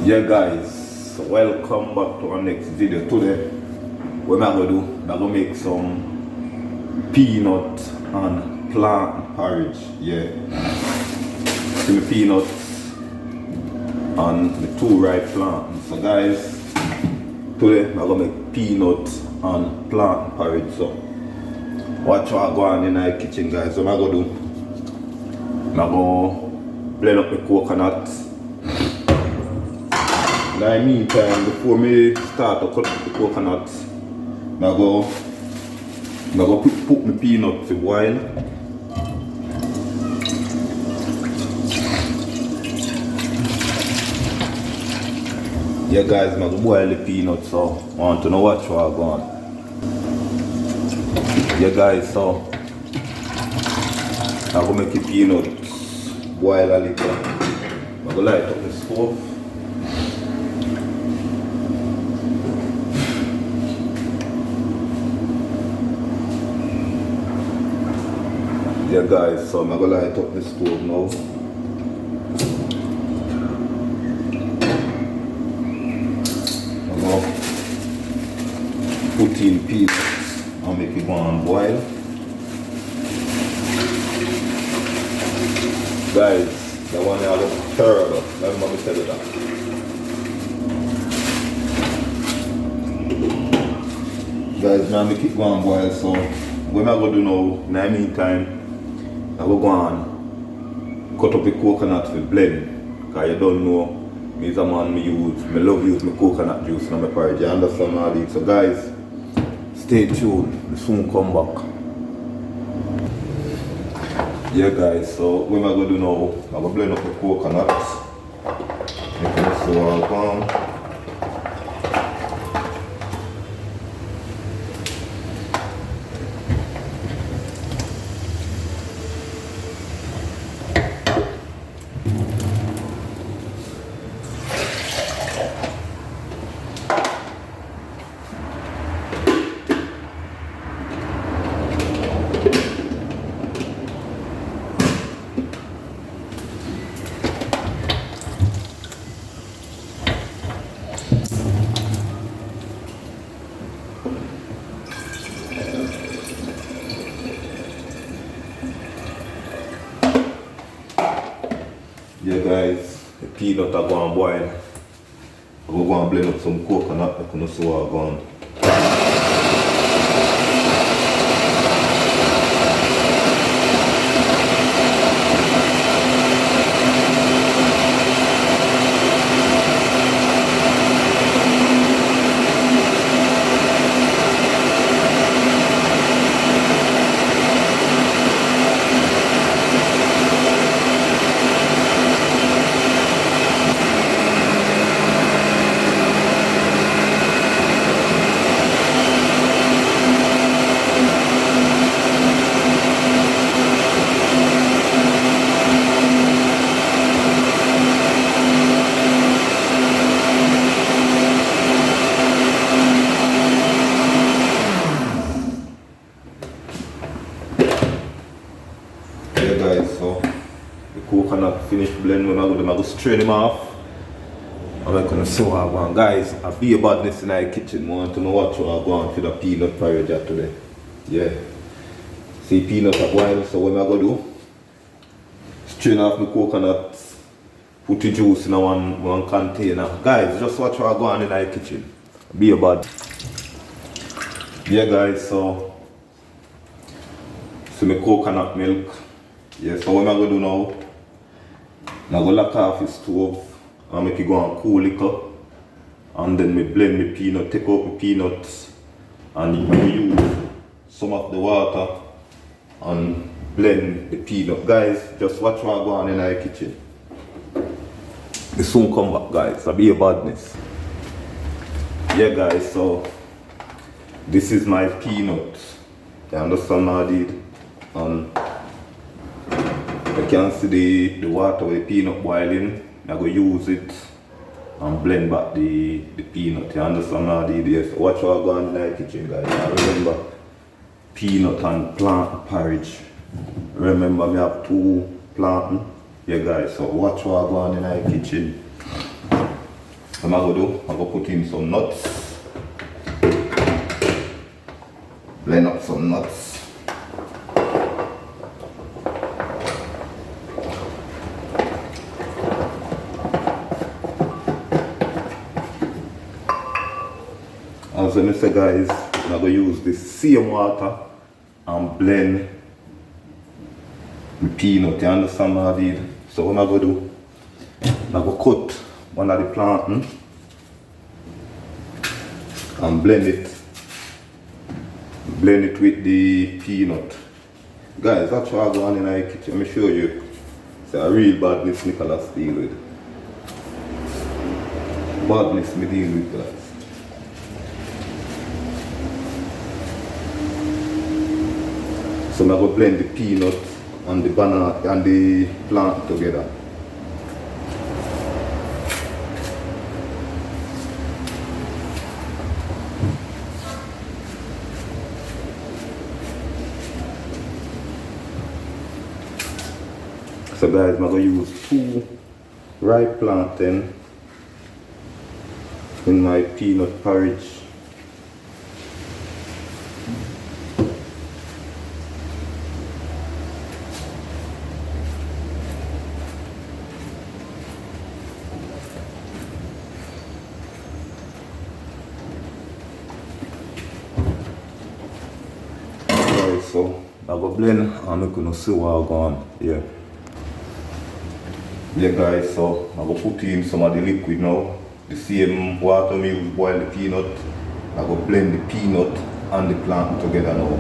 Yeah guys, welcome back to our next video. Today what I'm gonna do, I'm gonna make some peanut and plantain porridge. Yeah, see the peanuts and the two ripe plantains. So guys, today I'm gonna make peanut and plantain porridge. So watch what I go on in the kitchen guys. What I'm gonna do, I'm gonna blend up the coconut. In the meantime, before me start to cut the coconut, I'm going to put my peanut to boil. Yeah guys, I'm going to boil the peanut, so I want to know what I go on. Yeah guys, so I'm going to make the peanut boil a little. I'm going to light up the stove. Yeah guys, so I'm gonna light up the stove now. I'm gonna put in peanuts and make it go and boil. Guys, the one that looks terrible. Let me tell you that. Guys, now make it go and boil, so what I'm gonna do now, in the meantime, I will go on cut up the coconut for blend, because you don't know, me as a man, me love use my coconut juice in my porridge, you understand all this. So guys, stay tuned, we soon come back. Yeah guys, so what am I going to do now, I will blend up the coconut, make it so all gone. Yeah guys, the peanut are going to boil. We're going to blend up some coconut, I can see what I'm going. Yeah guys, so the coconut finished blend. When I'm going to strain them off. I'm going to see what I want. Guys, I'll be a badness in the kitchen. I want to know what I want for the peanut porridge today. Yeah. See, peanut are boiling, so what I'm going to do, strain off the coconut, put the juice in one container. Guys, just watch what I go on in the kitchen. Be a bad. Yeah guys, so my coconut milk. Yeah, so what I'm going to do now, I'm going to lock off the stove and make it go and cool liquor. And then me blend my peanut, take out my peanuts and use some of the water and blend the peanut. Guys, just watch what go on in the kitchen. We soon come back guys, I'll be a badness. Yeah guys, so this is my peanut. You understand what I did? And I can see the water with the peanut boiling. I'm going to use it and blend back the peanut. You understand how I did this? Watch what I go on in the kitchen guys. Now remember, peanut and plantain porridge. Remember me have 2 plantain. Yeah guys, so watch what I go on in the kitchen. So I'm gonna put in some nuts. Blend up some nuts. As I say guys, I'm gonna use the same water and blend the peanut, you understand what I did? So what I'm gonna do, I'm gonna cut one of the plantain and blend it with the peanut. Guys, that's what I go on in the kitchen. Let me show you. It's a real badness Nicholas deal with. Badness me deal with, guys. So I'm going to blend the peanut and the banana and the plant together. So guys, I'm going to use 2 ripe plantain in my peanut porridge. So I go blend and I'm gonna see what I go on here. Yeah guys, so I go put in some of the liquid now. The same water me use boil the peanut. I go blend the peanut and the plant together now.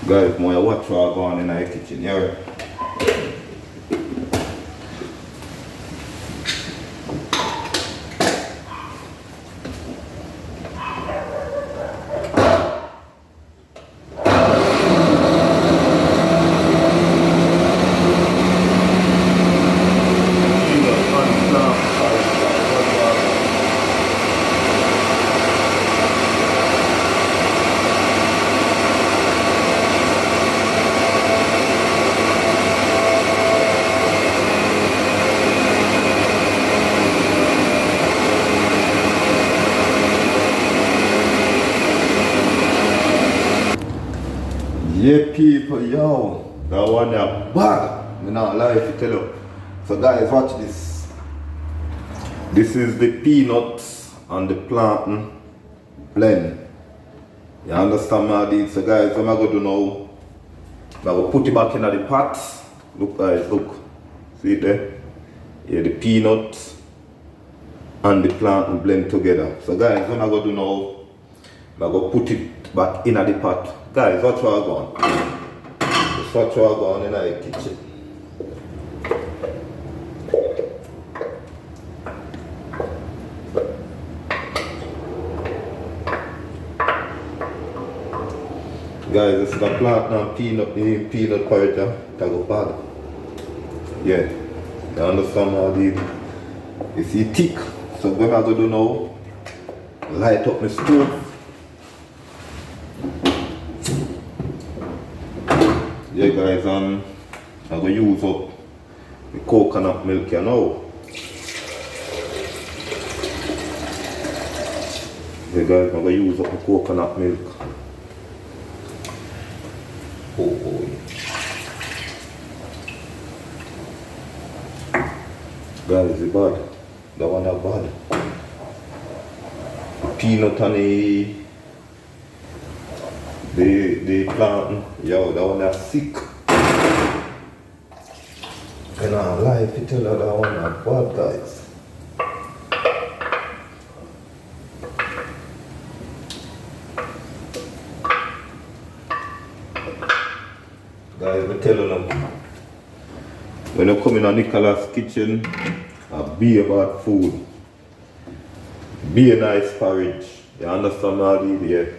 Guys, I watch what I go on in the kitchen, yeah. Yeah people, yo, that one that bad. I'm not lie if you tell you. So guys, watch this. This is the peanuts and the plantain blend. You understand what I did? So guys, what am I going to do now? I'm going to put it back in the pot. Look guys, look. See it there? Yeah, the peanuts and the plantain blend together. So guys, what am I going to do now? I'm going to put it back in the pot. Guys, watch what I go on. Just watch what I go on in the kitchen. Guys, this is the plantain and peanut porridge that go bad. Yeah, you understand how I did? You see thick. So what I'm going to do now, light up my stove. Yeah guys, I'm going to use up the coconut milk here now. Yeah guys, I'm going to use up the coconut milk. Oh boy. Guys, it's bad. That one is bad. The peanut and the plantain, yo, that one is sick. And I lie if you tell her that one is bad, guys. Guys, I tell them, when you come in a Nicholas kitchen, be about food. Be a nice porridge. You understand what I did here?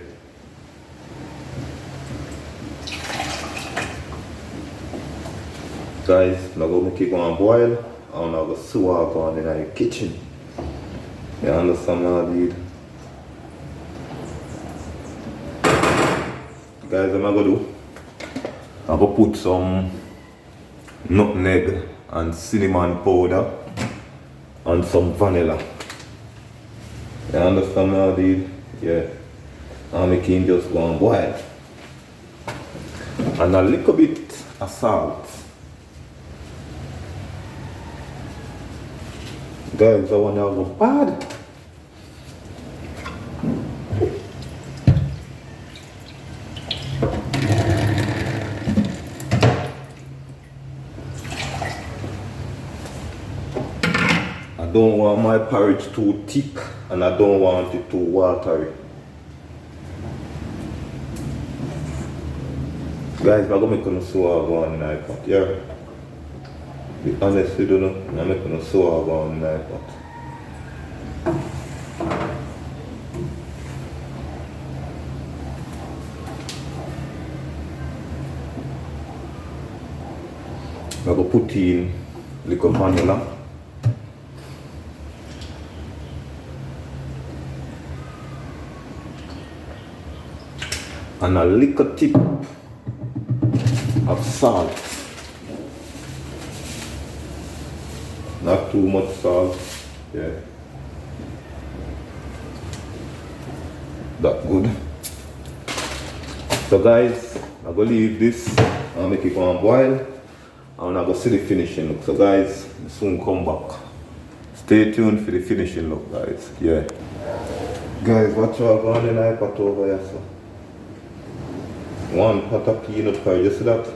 Guys, I'm going to make it go and boil, and I'm going to see what I go on in the kitchen. You understand what I did? guys, what I'm gonna do, I'm gonna put some nutmeg and cinnamon powder and some vanilla. You understand how dude? Yeah. And we can just go and boil. And a little bit of salt. Guys, I want to go bad. I don't want my porridge too thick and I don't want it too watery. Guys, I'm going to make a sour go in the pot, yeah? Be honest with you, I'm making a sour go in the pot. I'm going to put in a little vanilla. And a little tip of salt. Not too much salt. Yeah. That good. So guys, I'm gonna leave this and make it go and boil. And I'm gonna see the finishing look. So guys, soon come back. Stay tuned for the finishing look, guys. Yeah. Guys, watch out going in the pot over here, so. One pot of peanut pie, you see that?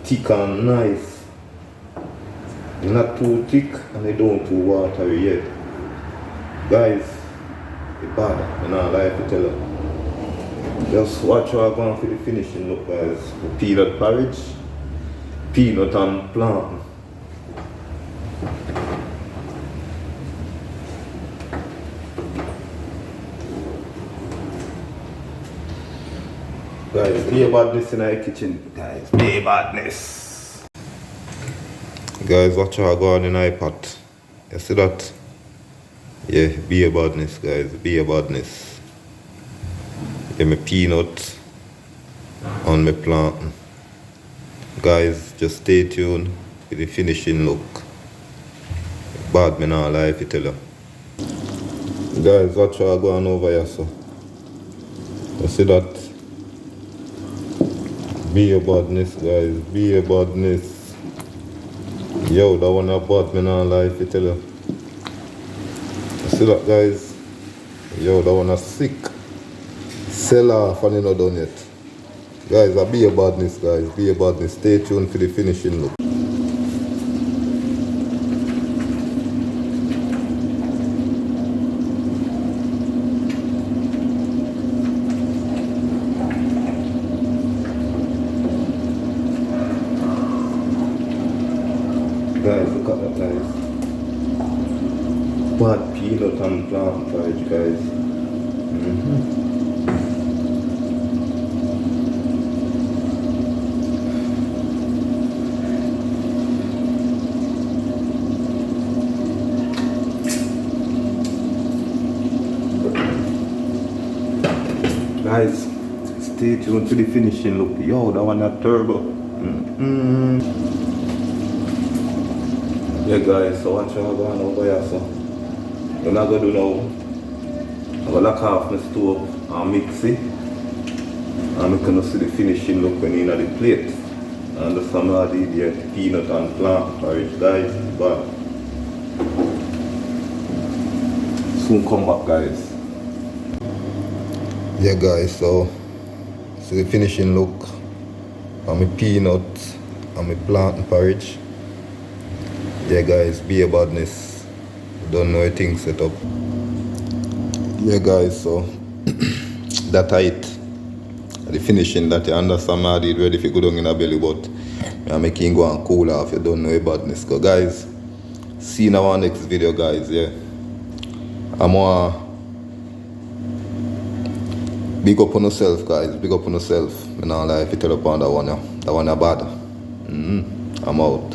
Thick and nice. Not too thick and they don't too watery yet. Guys, it's bad, and I like to tell you. Just watch how I'm going for the finishing look, guys. The peanut porridge, peanut and plantain. Guys, be about this in our kitchen, guys. Be badness. Guys, watch how I go on in our pot. You see that? Yeah, be a badness, guys. Be a badness. Yeah, my peanut on my plantain. Guys, just stay tuned for the finishing look. Bad me now life, I tell you. Guys, watch how I go on over here, so. You see that? Be a badness, guys. Be a badness. Yo, that one a bad me now life, I tell you. You see that, guys? Yo, that one a sick. Sell off and you not done yet. Guys, be a badness, guys. Be a badness. Stay tuned for the finishing look. Guys, look at that, guys. Bad peanut and plantain porridge, guys. Guys, stay tuned to the finishing look. Yo, that one a turbo. Yeah guys, so watch how I'm going over here, so what I'm going to do now, I'm going to lock off my stove and mix it. And I'm going to see the finishing look when in the plate. And the some of the peanut and plantain porridge, guys, but soon come back, guys. Yeah guys, so see the finishing look on my peanut and my plantain porridge. Yeah guys, be a badness. Don't know a thing set up. Yeah guys, so that it. The finishing that you understand I did ready for go down in a belly, but I'm making go and cool off. You don't know a badness. So guys, see you in our next video, guys. Yeah. I'm big up on yourself, guys. Big up on yourself. And I like to tell upon that one, yeah. That one bad. I'm out.